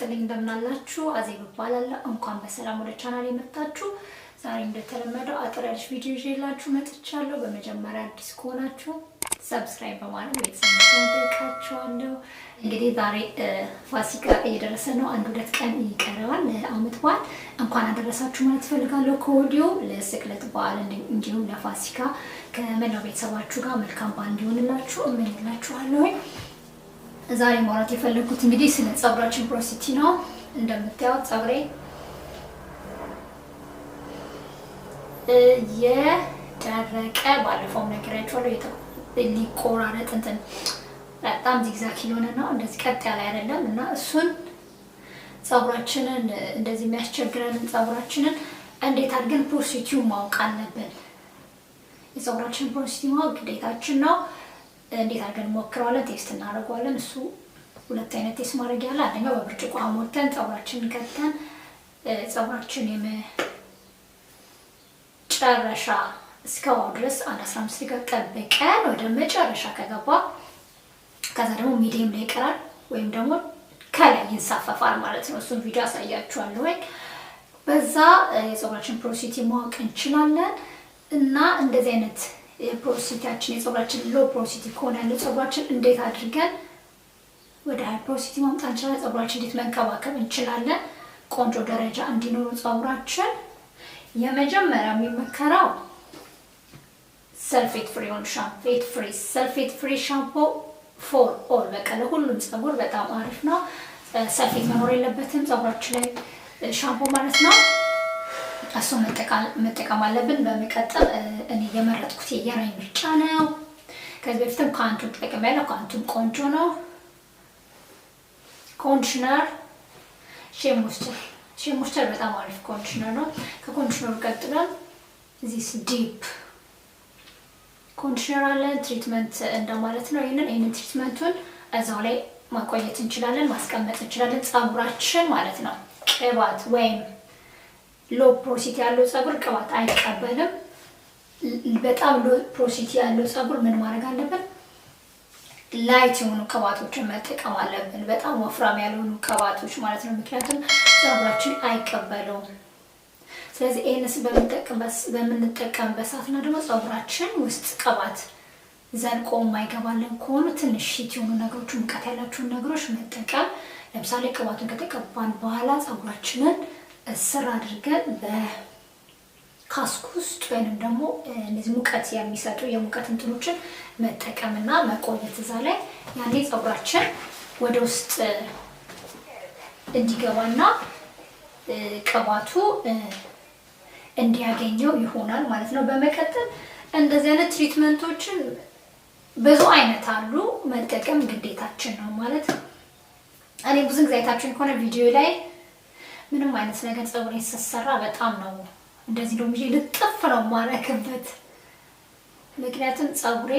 ይስጥልኝ እንደምናላችሁ አዜብ እባላለሁ። እንኳን በሰላም ወደ ቻናሌ መጣችሁ። ዛሬ እንደተለመደው አጠር ያለች ቪዲዮ ይዤላችሁ መጥቻለሁ። በመጀመሪያ አዲስ ከሆናችሁ ሰብስክራይብ በማድረግ ቤተሰቦቻችሁን ጠይቃችኋለሁ። እንግዲህ ዛሬ ፋሲካ እየደረሰ ነው። አንድ ሁለት ቀን ይቀረዋል ለዓመት በዓል። እንኳን አደረሳችሁ ማለት ፈልጋለሁ ከወዲሁ ለስቅለት በዓል እንዲሁም ለፋሲካ ከመላው ቤተሰባችሁ ጋር መልካም በዓል እንዲሆንላችሁ እመኝላችኋለሁ። ዛሬ ማውራት የፈለኩት እንግዲህ ስለ ጸጉራችን ፐሮሲቲ ነው። እንደምታዩት ጸጉሬ የደረቀ ባለፈው ነግሬያችኋለሁ። ሊቆራረጥ እንትን በጣም ዚግዛግ የሆነ ነው፣ እንደዚህ ቀጥ ያለ አይደለም እና እሱን ጸጉራችንን እንደዚህ የሚያስቸግረንን ጸጉራችንን እንዴት አድርገን ፐሮሲቲውን ማወቅ አለብን። የጸጉራችን ፐሮሲቲ ማወቅ ግዴታችን ነው። እንዴት አድርገን ሞክረዋለን፣ ቴስት እናደርገዋለን። እሱ ሁለት አይነት ቴስት ማድረግ ያለ፣ አንደኛው በብርጭቆ አሞተን ጸጉራችንን ከተን ጸጉራችን የመጨረሻ እስከው ድረስ 15 ደቂቃ ጠብቀን ወደ መጨረሻ ከገባ ከዛ ደግሞ ሚዲየም ላይ ይቀራል ወይም ደግሞ ከላይ ይንሳፈፋል ማለት ነው። እሱን ቪዲዮ አሳያችኋለሁ። በዛ የጸጉራችን ፐሮሲቲ ማወቅ እንችላለን እና እንደዚህ አይነት የፐሮሲቲያችን የጸጉራችን ሎ ፐሮሲቲ ከሆነ ያለው ጸጉራችን እንዴት አድርገን ወደ ሃይ ፐሮሲቲ ማምጣት እንችላለን፣ ጸጉራችን እንዴት መንከባከብ እንችላለን ቆንጆ ደረጃ እንዲኖር ጸጉራችን። የመጀመሪያው የሚመከረው ሰልፌት ፍሪ ኦን ሻምፖ ሰልፌት ፍሪ ሻምፖ ፎር ኦል በቃ ለሁሉም ጸጉር በጣም አሪፍ ነው። ሰልፌት መኖር የለበትም ጸጉራችን ላይ ሻምፖ ማለት ነው። እሱ መጠቀም አለብን። በመቀጠል እኔ የመረጥኩት የራይ ምርጫ ነው። ከዚህ በፊትም ካንቱን ተጠቅሜያለሁ። ካንቱን ቆንጆ ነው። ኮንዲሽነር ሼ ሞይስቸር በጣም አሪፍ ኮንዲሽነር ነው። ከኮንዲሽነሩ ቀጥለን ዚስ ዲፕ ኮንዲሽነር አለ። ትሪትመንት እንደማለት ነው። ይሄንን ትሪትመንቱን እዛው ላይ ማቆየት እንችላለን፣ ማስቀመጥ እንችላለን። ጸጉራችን ማለት ነው ቅባት ወይም ሎ ፐሮሲቲ ያለው ጸጉር ቅባት አይቀበልም። በጣም ሎ ፐሮሲቲ ያለው ጸጉር ምን ማድረግ አለብን? ላይት የሆኑ ቅባቶችን መጠቀም አለብን። በጣም ወፍራም ያልሆኑ ቅባቶች ማለት ነው። ምክንያቱም ጸጉራችን አይቀበለውም። ስለዚህ ይሄንስ በምንጠቀምበት ሰዓትና ደግሞ ጸጉራችን ውስጥ ቅባት ዘልቆ የማይገባለን ከሆኑ ትንሽ ሺት የሆኑ ነገሮች፣ ሙቀት ያላቸውን ነገሮች መጠቀም። ለምሳሌ ቅባቱን ከተቀባን በኋላ ጸጉራችንን እስር አድርገን በካስክ ውስጥ ወይንም ደግሞ እነዚህ ሙቀት የሚሰጡ የሙቀት እንትኖችን መጠቀምና መቆየት እዛ ላይ ያኔ ጸጉራችን ወደ ውስጥ እንዲገባና ቅባቱ እንዲያገኘው ይሆናል ማለት ነው። በመቀጠል እንደዚህ አይነት ትሪትመንቶችን ብዙ አይነት አሉ፣ መጠቀም ግዴታችን ነው ማለት ነው። እኔ ብዙ ጊዜ አይታችሁን ከሆነ ቪዲዮ ላይ ምንም አይነት ነገር ጸጉሬን ስሰራ በጣም ነው እንደዚህ ነው እንጂ ልጥፍ ነው ማረክበት። ምክንያቱም ጸጉሬ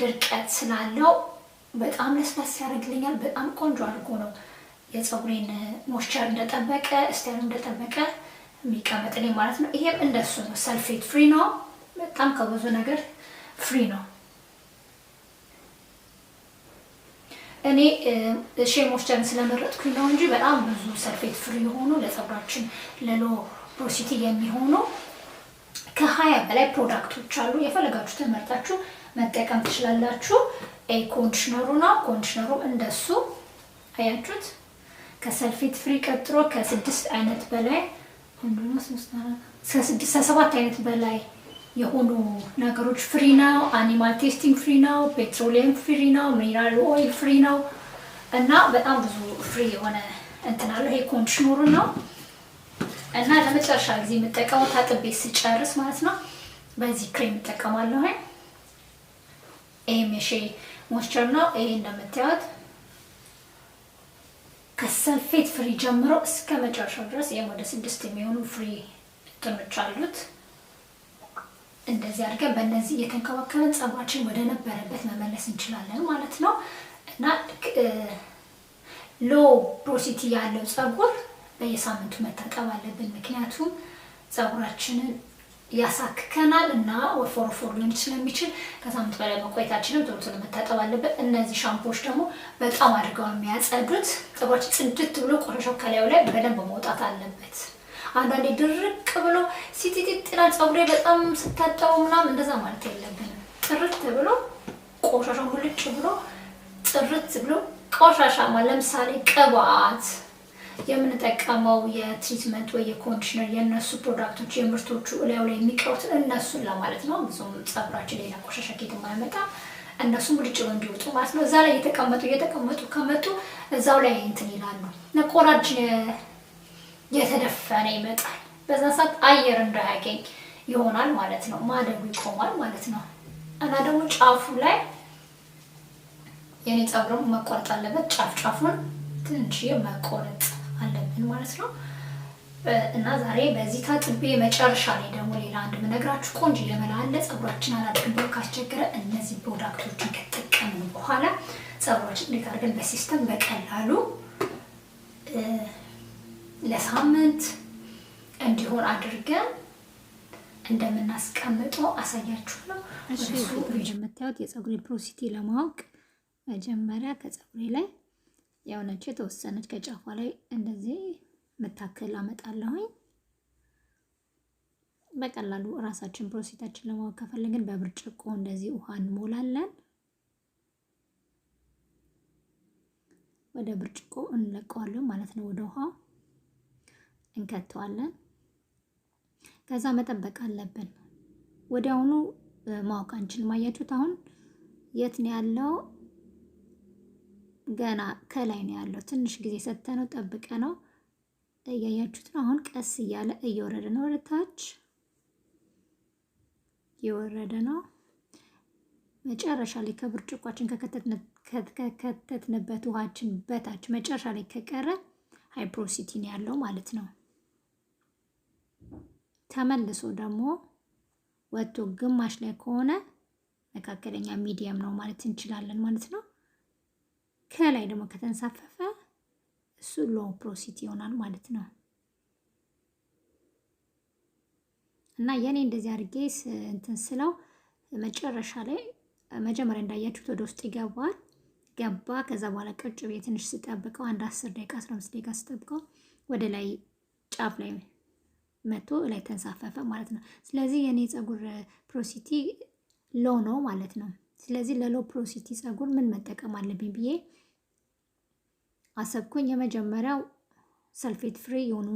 ድርቀት ስላለው በጣም ለስላሳ ያደርግልኛል። በጣም ቆንጆ አድርጎ ነው የጸጉሬን ሞይስቸር እንደጠበቀ ስታይል እንደጠበቀ የሚቀመጥልኝ ማለት ነው። ይሄም እንደሱ ነው። ሰልፌት ፍሪ ነው። በጣም ከብዙ ነገር ፍሪ ነው። እኔ ሼ ሞይስቸርን ስለመረጥኩኝ ነው እንጂ በጣም ብዙ ሰልፌት ፍሪ የሆኑ ለጸጉራችን ለሎ ፐሮሲቲ የሚሆኑ ከ20 በላይ ፕሮዳክቶች አሉ። የፈለጋችሁ ተመርጣችሁ መጠቀም ትችላላችሁ። ኮንዲሽነሩ ነው። ኮንዲሽነሩም እንደሱ አያችሁት። ከሰልፌት ፍሪ ቀጥሎ ከ6 አይነት በላይ ከ7 አይነት በላይ የሆኑ ነገሮች ፍሪ ነው። አኒማል ቴስቲንግ ፍሪ ነው። ፔትሮሊየም ፍሪ ነው። ሚነራል ኦይል ፍሪ ነው እና በጣም ብዙ ፍሪ የሆነ እንትን አለው። ይሄ ኮንዲሽነሩ ነው እና ለመጨረሻ ጊዜ የምጠቀመው ታጥቤ ስጨርስ ማለት ነው በዚህ ክሬም እጠቀማለሁ። ይሄ ሼ ሞይስቸር ነው። ይሄ እንደምታዩት ከሰልፌት ፍሪ ጀምሮ እስከ መጨረሻው ድረስ ወደ 6 የሚሆኑ ፍሪ እንትኖች አሉት። እንደዚህ አድርገን በእነዚህ እየተንከባከበን ጸጉራችን ወደ ነበረበት መመለስ እንችላለን ማለት ነው እና ሎ ፐሮሲቲ ያለው ጸጉር በየሳምንቱ መታጠብ አለብን። ምክንያቱም ጸጉራችንን ያሳክከናል እና ወፎርፎር ሊሆን ስለሚችል ከሳምንት በላይ መቆየታችንም ቶሎ ቶሎ መታጠብ አለበት። እነዚህ ሻምፖዎች ደግሞ በጣም አድርገው የሚያጸዱት ፀጉራችን ጽድት ብሎ ቆሻሻው ከላዩ ላይ በደንብ መውጣት አለበት። አንዳንዴ ድርቅ ብሎ ሲቲቲጥና ፀጉሬ በጣም ስታጠበው ምናምን እንደዛ ማለት የለብንም። ጥርት ብሎ ቆሻሻው ሙልጭ ብሎ ጥርት ብሎ ቆሻሻ ማለት ለምሳሌ ቅባት የምንጠቀመው የትሪትመንት ወይ የኮንዲሽነር የነሱ ፕሮዳክቶች የምርቶቹ ላዩ ላይ የሚቀሩት እነሱን ለማለት ነው። ብዙም ፀጉራችን ሌላ ቆሻሻ ከየት የማያመጣ እነሱ ሙልጭ ብሎ እንዲወጡ ማለት ነው። እዛ ላይ እየተቀመጡ ከመጡ እዛው ላይ እንትን ይላሉ። ቆዳችን የተደፈነ ይመጣል። በዛ ሰዓት አየር እንዳያገኝ ይሆናል ማለት ነው። ማደጉ ይቆማል ማለት ነው። እና ደግሞ ጫፉ ላይ የኔ ፀጉር መቆረጥ አለበት። ጫፉን ትንሽ መቆረጥ አለብን ማለት ነው። እና ዛሬ በዚህ ታጥቤ መጨረሻ ላይ ደግሞ ሌላ አንድ ምነግራችሁ ቆንጆ የመላለ ፀጉራችን አላድርግ ብሎ ካስቸገረ እነዚህ ፕሮዳክቶችን ከተጠቀምን በኋላ ፀጉራችን እንዴት አድርገን በሲስተም በቀላሉ ለሳምንት እንዲሆን አድርገን እንደምናስቀምጠው አሳያችሁ ነው። እሺ እንደምታዩት የፀጉሬ ፕሮሲቲ ለማወቅ መጀመሪያ ከፀጉሬ ላይ ያውነች የተወሰነች ከጫፏ ላይ እንደዚህ መታከል አመጣለሁኝ። በቀላሉ ራሳችን ፕሮሲታችን ለማወቅ ከፈለግን በብርጭቆ እንደዚህ ውሃ እንሞላለን። ወደ ብርጭቆ እንለቀዋለን ማለት ነው። ወደ ውሃ እንከተዋለን። ከዛ መጠበቅ አለብን። ወዲያውኑ ማወቅ አንችልም። አያችሁት? አሁን የት ነው ያለው? ገና ከላይ ነው ያለው። ትንሽ ጊዜ ሰተነው ጠብቀነው እያያችሁት ነው። አሁን ቀስ እያለ እየወረደ ነው፣ ወደ ታች እየወረደ ነው። መጨረሻ ላይ ከብርጭቋችን ከከተትንበት ውሃችን በታች መጨረሻ ላይ ከቀረ ሃይ ፕሮሲቲ ነው ያለው ማለት ነው። ተመልሶ ደግሞ ወጥቶ ግማሽ ላይ ከሆነ መካከለኛ ሚዲየም ነው ማለት እንችላለን ማለት ነው። ከላይ ደግሞ ከተንሳፈፈ እሱ ሎ ፕሮሲቲ ይሆናል ማለት ነው። እና የኔ እንደዚህ አድርጌ እንትን ስለው መጨረሻ ላይ መጀመሪያ እንዳያችሁት ወደ ውስጥ ይገባል። ገባ። ከዛ በኋላ ቁጭ ብዬ ትንሽ ስጠብቀው አንድ 10 ደቂቃ 15 ደቂቃ ስጠብቀው ወደ ላይ ጫፍ ላይ መቶ ላይ ተንሳፈፈ ማለት ነው። ስለዚህ የኔ ፀጉር ፕሮሲቲ ሎ ነው ማለት ነው። ስለዚህ ለሎ ፕሮሲቲ ፀጉር ምን መጠቀም አለብኝ ብዬ አሰብኩኝ። የመጀመሪያው ሰልፌት ፍሪ የሆኑ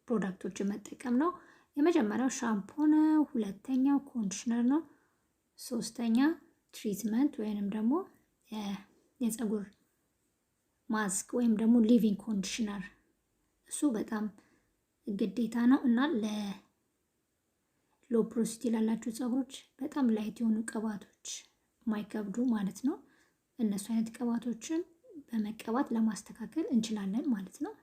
ፕሮዳክቶችን መጠቀም ነው። የመጀመሪያው ሻምፖ ነው። ሁለተኛው ኮንዲሽነር ነው። ሶስተኛ ትሪትመንት ወይንም ደግሞ የፀጉር ማስክ ወይም ደግሞ ሊቪንግ ኮንዲሽነር እሱ በጣም ግዴታ ነው እና ለሎ ፕሮሲቲ ላላችሁ ፀጉሮች በጣም ላይት የሆኑ ቅባቶች ማይከብዱ ማለት ነው። እነሱ አይነት ቅባቶችን በመቀባት ለማስተካከል እንችላለን ማለት ነው።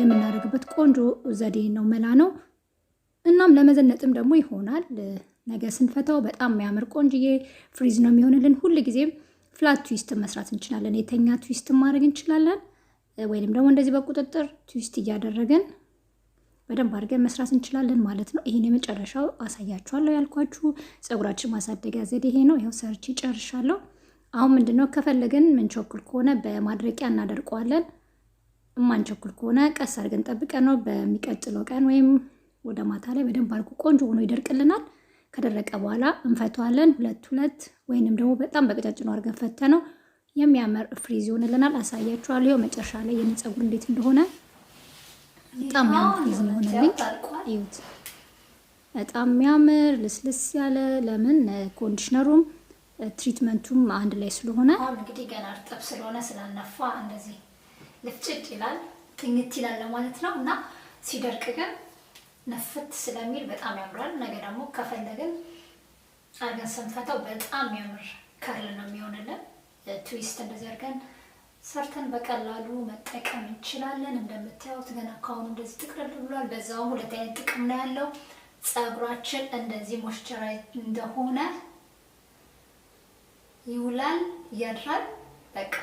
የምናደርግበት ቆንጆ ዘዴ ነው መላ ነው። እናም ለመዘነጥም ደግሞ ይሆናል። ነገ ስንፈታው በጣም የሚያምር ቆንጅዬ ፍሪዝ ነው የሚሆንልን። ሁል ጊዜም ፍላት ትዊስት መስራት እንችላለን። የተኛ ትዊስት ማድረግ እንችላለን፣ ወይንም ደግሞ እንደዚህ በቁጥጥር ትዊስት እያደረግን በደንብ አድርገን መስራት እንችላለን ማለት ነው። ይሄን የመጨረሻው አሳያችኋለሁ ያልኳችሁ ፀጉራችን ማሳደጊያ ዘዴ ይሄ ነው። ይኸው ሰርቼ ጨርሻለሁ። አሁን ምንድነው ከፈለግን ምንቸኩል ከሆነ በማድረቂያ እናደርቀዋለን። ማንቸኩል ከሆነ ቀስ አድርገን ጠብቀን ነው በሚቀጥለው ቀን ወይም ወደ ማታ ላይ በደንብ አድርጎ ቆንጆ ሆኖ ይደርቅልናል። ከደረቀ በኋላ እንፈተዋለን። ሁለት ወይንም ደግሞ በጣም በቀጫጭኑ አድርገን ፈተነው የሚያምር ፍሪዝ ይሆንልናል። አሳያችኋለሁ። ይኸው መጨረሻ ላይ የኔ ፀጉር እንዴት እንደሆነ በጣም የሚያምር ፍሪዝ ይሆንልኝ። እዩት፣ በጣም የሚያምር ልስልስ ያለ። ለምን ኮንዲሽነሩም ትሪትመንቱም አንድ ላይ ስለሆነ አሁን እንግዲህ ገና እርጥብ ስለሆነ ስላልነፋ እንደዚህ ልፍጭጭ ይላል፣ ትኝት ይላል ማለት ነው። እና ሲደርቅ ግን ነፍት ስለሚል በጣም ያምራል። ነገ ደግሞ ከፈለግን አድርገን ስንፈታው በጣም የሚያምር ከርል ነው የሚሆንልን። ትዊስት እንደዚህ አድርገን ሰርተን በቀላሉ መጠቀም እንችላለን። እንደምታዩት ገና ካሁኑ እንደዚህ ጥቅልል ብሏል። በዛውም ሁለት አይነት ጥቅም ነው ያለው። ፀጉራችን እንደዚህ ሞይስቸራይዝ እንደሆነ ይውላል፣ ያድራል። በቃ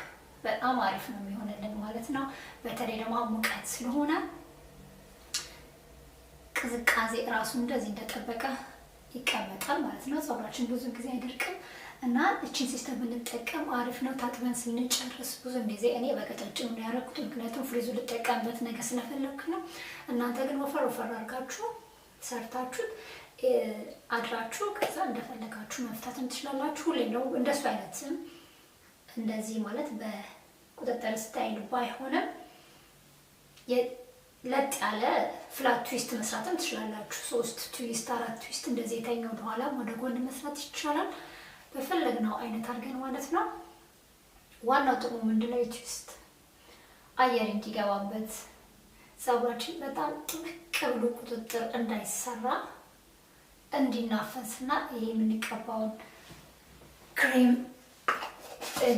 በጣም አሪፍ ነው የሚሆንልን ማለት ነው። በተለይ ደግሞ ሙቀት ስለሆነ ቅዝቃዜ ራሱ እንደዚህ እንደጠበቀ ይቀመጣል ማለት ነው። ፀጉራችን ብዙ ጊዜ አይደርቅም እና እቺን ሲስተም ብንጠቀም አሪፍ ነው። ታጥበን ስንጨርስ ብዙ ጊዜ እኔ በቀጫጭኑ ነው ያደረኩት፣ ምክንያቱም ፍሪዙ ልጠቀምበት ነገ ስለፈለኩ ነው። እናንተ ግን ወፈር አድርጋችሁ ሰርታችሁ አድራችሁ ከዛ እንደፈለጋችሁ መፍታትም ትችላላችሁ። ሁሌ ነው እንደሱ አይነትም እንደዚህ ማለት በቁጥጥር ስታይል ባይሆንም ለጥ ያለ ፍላት ትዊስት መስራትም ትችላላችሁ። 3 ትዊስት 4 ትዊስት እንደዚህ የተኛው በኋላ ወደ ጎን መስራት ይቻላል። በፈለግነው አይነት አድርገን ማለት ነው። ዋናው ጥቅሙ ምንድነው? ትዊስት አየር እንዲገባበት ፀጉራችን በጣም ጥብቅ ብሎ ቁጥጥር እንዳይሰራ እንዲናፈስና ይሄ የምንቀባውን ክሬም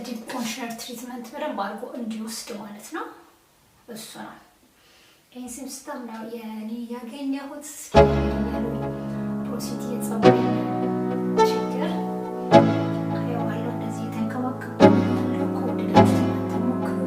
ዲፕ ኮንዲሽነር ትሪትመንት በደንብ አድርጎ እንዲወስድ ማለት ነው። እሱ ነው ይሄን ሲስተም ነው የኔ ያገኘሁት። ያለው ፖሮሲቲ የፀጉር ችግር አየዋለሁ። እንደዚህ ተንከባከቡ ከወደዳችሁ ተሞክሩ።